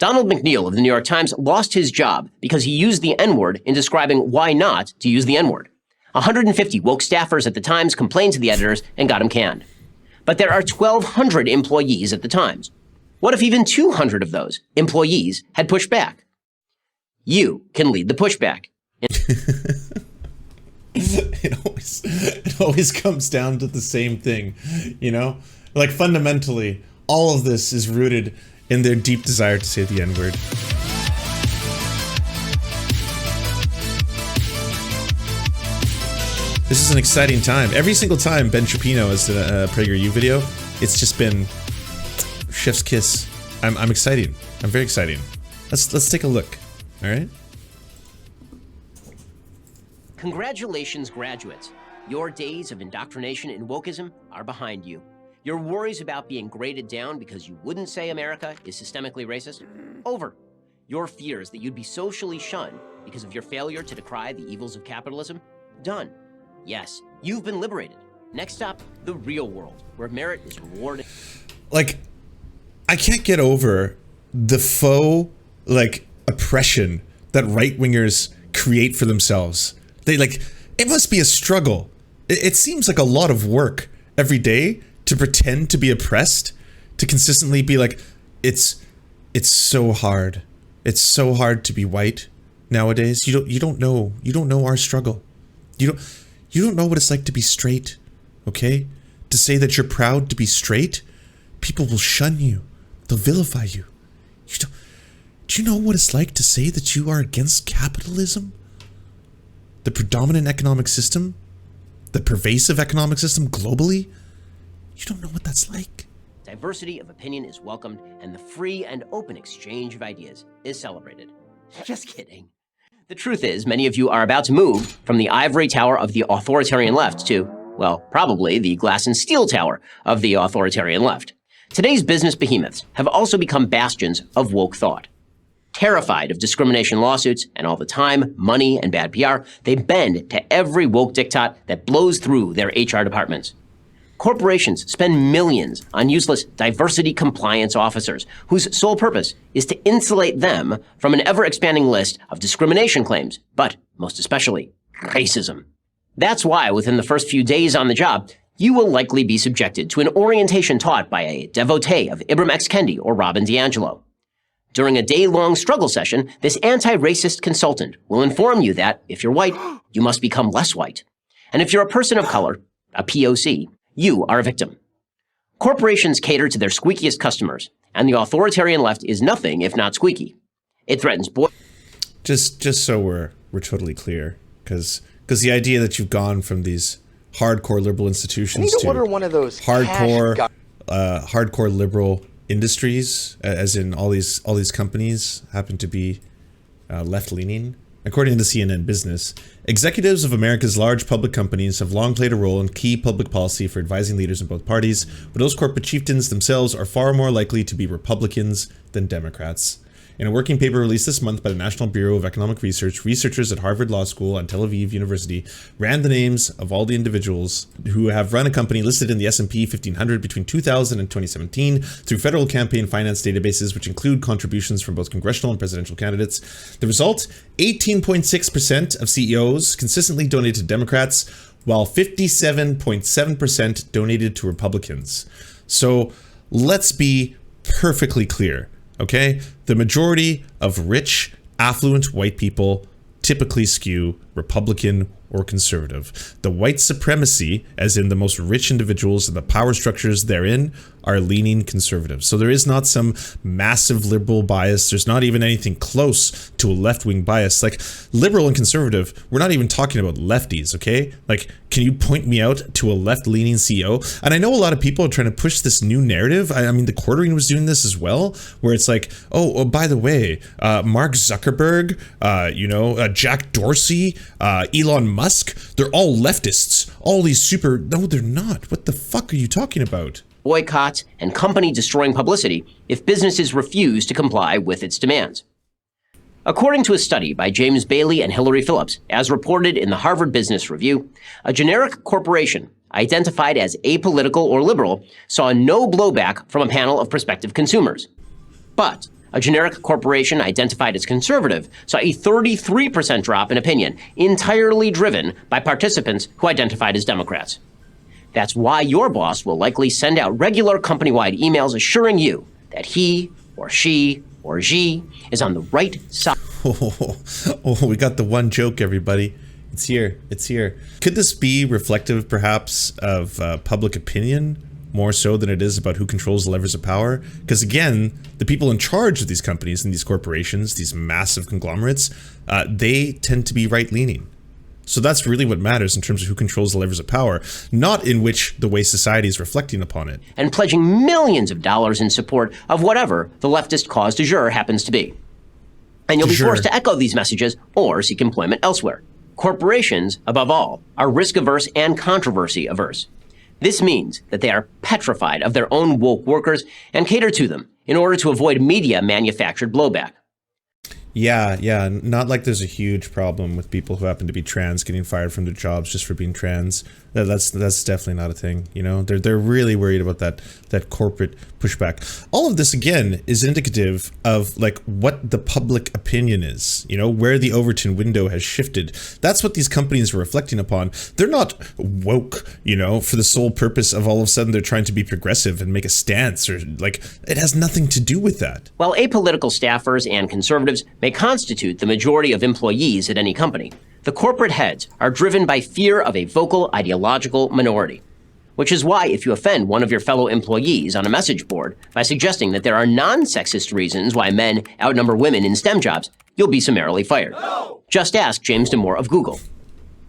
Donald McNeil of the New York Times lost his job because he used the N-word in describing why not to use the N-word. 150 woke staffers at the Times complained to the editors and got him canned. But there are 1,200 employees at the Times. What if even 200 of those employees had pushed back? You can lead the pushback. It always comes down to the same thing, you know? Like, fundamentally, all of this is rooted in their deep desire to say the N-word. This is an exciting time. Every single time Ben Shapiro has a PragerU video, it's just been chef's kiss. I'm excited. I'm very excited. Let's take a look. All right. Congratulations, graduates. Your days of indoctrination in wokism are behind you. Your worries about being graded down because you wouldn't say America is systemically racist? Over. Your fears that you'd be socially shunned because of your failure to decry the evils of capitalism? Done. Yes, you've been liberated. Next up, the real world, where merit is rewarded. Like, I can't get over the faux, like, oppression that right-wingers create for themselves. They, like, it must be a struggle. It seems like a lot of work every day to pretend to be oppressed, to consistently be like, it's so hard. It's so hard to be white nowadays. You don't know our struggle. You don't know what it's like to be straight, okay? To say that you're proud to be straight, people will shun you. They'll vilify you. Do you know what it's like to say that you are against capitalism? The predominant economic system? The pervasive economic system globally? You don't know what that's like. Diversity of opinion is welcomed, and the free and open exchange of ideas is celebrated. Just kidding. The truth is, many of you are about to move from the ivory tower of the authoritarian left to, well, probably the glass and steel tower of the authoritarian left. Today's business behemoths have also become bastions of woke thought. Terrified of discrimination lawsuits and all the time, money, and bad PR, they bend to every woke diktat that blows through their HR departments. Corporations spend millions on useless diversity compliance officers whose sole purpose is to insulate them from an ever-expanding list of discrimination claims, but most especially racism. That's why within the first few days on the job, you will likely be subjected to an orientation taught by a devotee of Ibram X. Kendi or Robin DiAngelo. During a day-long struggle session, this anti-racist consultant will inform you that if you're white, you must become less white. And if you're a person of color, a POC, you are a victim. Corporations cater to their squeakiest customers, and the authoritarian left is nothing if not squeaky. It threatens Just so we're totally clear, because the idea that you've gone from these hardcore liberal institutions to order one of those hardcore liberal industries, as in all these companies happen to be left-leaning. According to CNN Business, executives of America's large public companies have long played a role in key public policy for advising leaders in both parties, but those corporate chieftains themselves are far more likely to be Republicans than Democrats. In a working paper released this month by the National Bureau of Economic Research, researchers at Harvard Law School and Tel Aviv University ran the names of all the individuals who have run a company listed in the S&P 1500 between 2000 and 2017 through federal campaign finance databases, which include contributions from both congressional and presidential candidates. The result, 18.6% of CEOs consistently donated to Democrats, while 57.7% donated to Republicans. So let's be perfectly clear. Okay, the majority of rich, affluent white people typically skew Republican or conservative. The white supremacy, as in the most rich individuals and the power structures therein, are leaning conservative. So there is not some massive liberal bias. There's not even anything close to a left-wing bias. Like, liberal and conservative, we're not even talking about lefties, okay? Like, can you point me out to a left-leaning CEO? And I know a lot of people are trying to push this new narrative. I mean, the Quartering was doing this as well, where it's like, oh by the way, Mark Zuckerberg, Jack Dorsey, Elon Musk, they're all leftists. All these no, they're not. What the fuck are you talking about? Boycotts and company-destroying publicity if businesses refuse to comply with its demands. According to a study by James Bailey and Hillary Phillips, as reported in the Harvard Business Review, a generic corporation identified as apolitical or liberal saw no blowback from a panel of prospective consumers. But A generic corporation identified as conservative saw a 33% drop in opinion, entirely driven by participants who identified as Democrats. That's why your boss will likely send out regular company-wide emails assuring you that he or she or she is on the right side. Oh, we got the one joke, everybody. It's here. It's here. Could this be reflective, perhaps, of public opinion more so than it is about who controls the levers of power? Because again, the people in charge of these companies and these corporations, these massive conglomerates, they tend to be right-leaning. So that's really what matters in terms of who controls the levers of power, not in which the way society is reflecting upon it. And pledging millions of dollars in support of whatever the leftist cause du jour happens to be. And you'll be forced to echo these messages or seek employment elsewhere. Corporations, above all, are risk-averse and controversy-averse. This means that they are petrified of their own woke workers and cater to them in order to avoid media-manufactured blowback. Yeah, not like there's a huge problem with people who happen to be trans getting fired from their jobs just for being trans. That's definitely not a thing, you know? They're really worried about that corporate pushback. All of this, again, is indicative of, like, what the public opinion is, you know, where the Overton window has shifted. That's what these companies are reflecting upon. They're not woke, you know, for the sole purpose of all of a sudden they're trying to be progressive and make a stance, or, like, it has nothing to do with that. While apolitical staffers and conservatives may constitute the majority of employees at any company, the corporate heads are driven by fear of a vocal ideological minority. Which is why if you offend one of your fellow employees on a message board by suggesting that there are non-sexist reasons why men outnumber women in STEM jobs, you'll be summarily fired. No! Just ask James Damore of Google.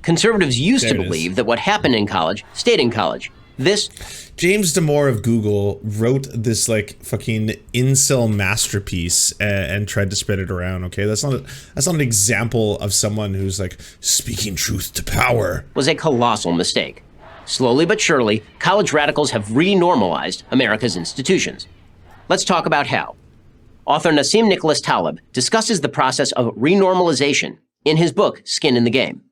Conservatives used to believe that what happened in college stayed in college. James Damore of Google wrote this, like, fucking incel masterpiece and tried to spread it around. Okay, that's not an example of someone who's, like, speaking truth to power. Was a colossal mistake. Slowly but surely, college radicals have renormalized America's institutions. Let's talk about how. Author Nassim Nicholas Taleb discusses the process of renormalization in his book, Skin in the Game.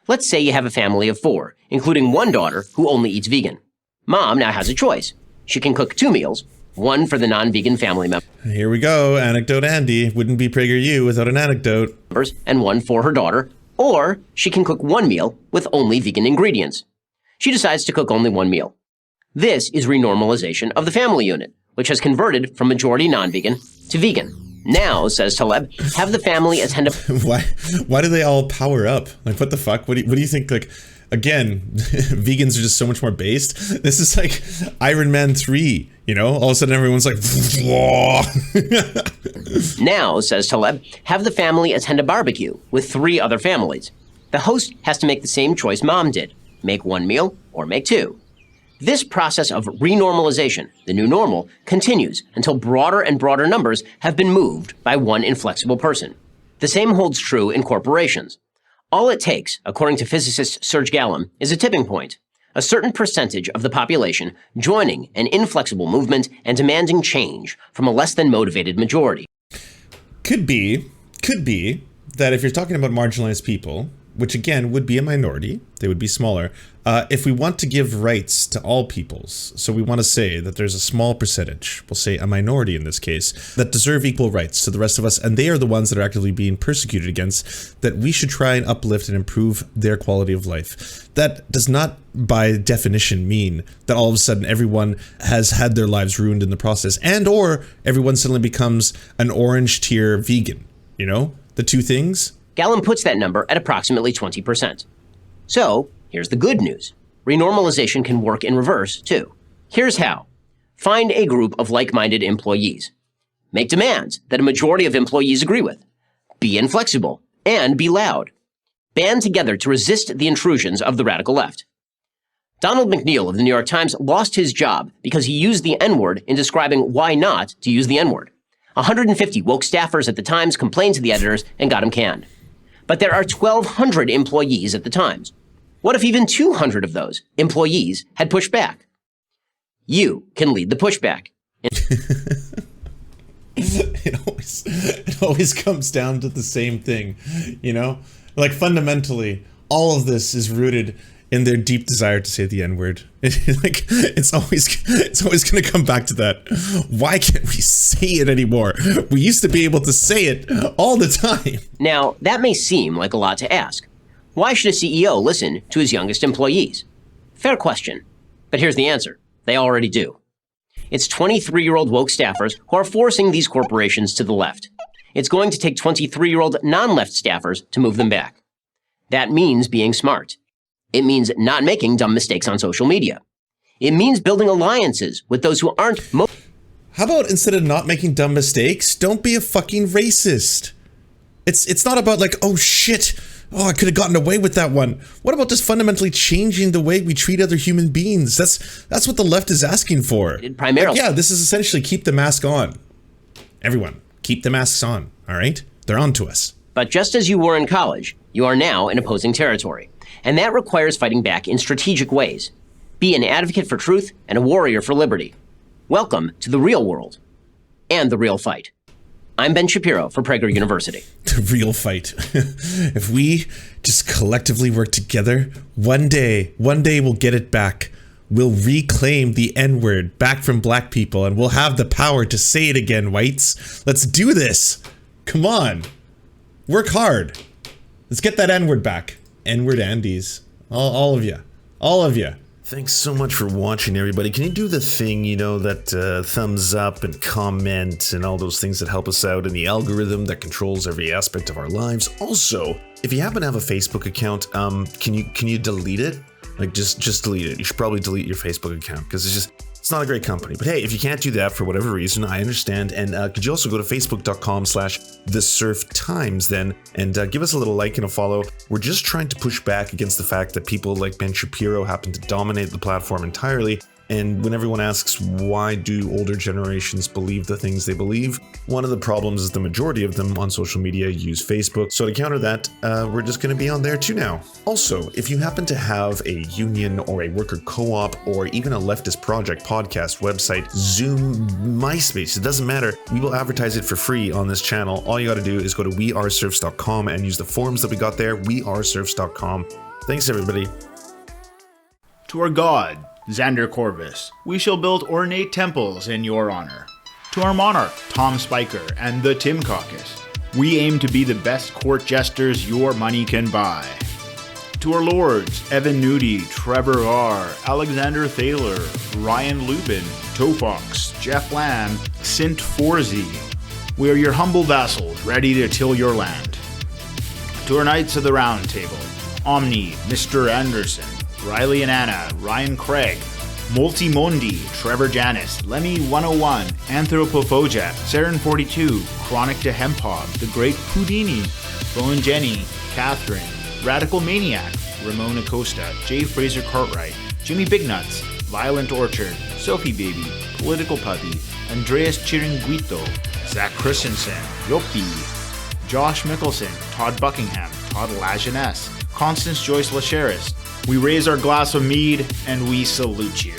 Let's say you have a family of 4, including one daughter who only eats vegan. Mom now has a choice. She can cook 2 meals, one for the non-vegan family members. Here we go, anecdote Andy. Wouldn't be PragerU without an anecdote. And one for her daughter. Or she can cook 1 meal with only vegan ingredients. She decides to cook only 1 meal. This is renormalization of the family unit, which has converted from majority non-vegan to vegan. Now, says Taleb, have the family attend a... Why do they all power up? Like, what the fuck? What do you think, like, again, vegans are just so much more based. This is like Iron Man 3, you know? All of a sudden everyone's like... Now, says Taleb, have the family attend a barbecue with 3 other families. The host has to make the same choice Mom did. Make 1 meal or make 2. This process of renormalization, the new normal, continues until broader and broader numbers have been moved by one inflexible person. The same holds true in corporations. All it takes, according to physicist Serge Gallum, is a tipping point, a certain percentage of the population joining an inflexible movement and demanding change from a less than motivated majority. Could be that if you're talking about marginalized people, which again would be a minority, they would be smaller, if we want to give rights to all peoples, so we want to say that there's a small percentage, we'll say a minority in this case, that deserve equal rights to the rest of us, and they are the ones that are actively being persecuted against, that we should try and uplift and improve their quality of life. That does not, by definition, mean that all of a sudden everyone has had their lives ruined in the process, and or everyone suddenly becomes an orange tier vegan, you know? The two things. Gallum puts that number at approximately 20%. So, here's the good news. Renormalization can work in reverse, too. Here's how. Find a group of like-minded employees. Make demands that a majority of employees agree with. Be inflexible, and be loud. Band together to resist the intrusions of the radical left. Donald McNeil of the New York Times lost his job because he used the N-word in describing why not to use the N-word. 150 woke staffers at the Times complained to the editors and got him canned. But there are 1,200 employees at the Times. What if even 200 of those employees had pushed back? You can lead the pushback. It always comes down to the same thing, you know? Like, fundamentally, all of this is rooted in their deep desire to say the N-word. Like, it's always going to come back to that. Why can't we say it anymore? We used to be able to say it all the time. Now, that may seem like a lot to ask. Why should a CEO listen to his youngest employees? Fair question. But here's the answer. They already do. It's 23-year-old woke staffers who are forcing these corporations to the left. It's going to take 23-year-old non-left staffers to move them back. That means being smart. It means not making dumb mistakes on social media. It means building alliances with those who aren't How about instead of not making dumb mistakes, don't be a fucking racist? It's not about like, oh shit, oh I could have gotten away with that one. What about just fundamentally changing the way we treat other human beings? That's what the left is asking for. Primarily. Like, yeah, this is essentially keep the mask on. Everyone, keep the masks on, all right? They're on to us. But just as you were in college, you are now in opposing territory. And that requires fighting back in strategic ways. Be an advocate for truth and a warrior for liberty. Welcome to the real world and the real fight. I'm Ben Shapiro for Prager University. The real fight. If we just collectively work together, one day we'll get it back. We'll reclaim the N-word back from black people and we'll have the power to say it again, whites. Let's do this. Come on. Work hard. Let's get that N-word back. N-word Andes. All of you. All of you. Thanks so much for watching, everybody. Can you do the thing, you know, that thumbs up and comment and all those things that help us out in the algorithm that controls every aspect of our lives? Also, if you happen to have a Facebook account, can you delete it? Like, just delete it. You should probably delete your Facebook account because it's not a great company. But hey, if you can't do that for whatever reason, I understand. And could you also go to facebook.com/thesurftimes then and give us a little like and a follow. We're just trying to push back against the fact that people like Ben Shapiro happen to dominate the platform entirely. And when everyone asks why do older generations believe the things they believe, one of the problems is the majority of them on social media use Facebook. So to counter that, we're just going to be on there too now. Also, if you happen to have a union or a worker co-op or even a leftist project, podcast, website, Zoom, MySpace, it doesn't matter. We will advertise it for free on this channel. All you got to do is go to weareserfs.com and use the forms that we got there, weareserfs.com. Thanks, everybody. To our God, Xander Corvus, we shall build ornate temples in your honor. To our monarch, Tom Spiker and the Tim Caucus, we aim to be the best court jesters your money can buy. To our lords, Evan Nudie, Trevor R., Alexander Thaler, Ryan Lubin, Tofox, Jeff Lamb, Sint Forzi, we are your humble vassals ready to till your land. To our Knights of the Round Table, Omni, Mr. Anderson, Riley and Anna, Ryan Craig, Multimondi, Trevor Janis, Lemmy 101, Anthropophoja, Saren 42, Chronic to Hemphog, The Great Houdini, Bo and Jenny, Catherine, Radical Maniac, Ramon Acosta, Jay Fraser Cartwright, Jimmy Bignuts, Violent Orchard, Sophie Baby, Political Puppy, Andreas Chiringuito, Zach Christensen, Yopi, Josh Mickelson, Todd Buckingham, Todd Lajeunesse, Constance Joyce Lacheris. We raise our glass of mead and we salute you.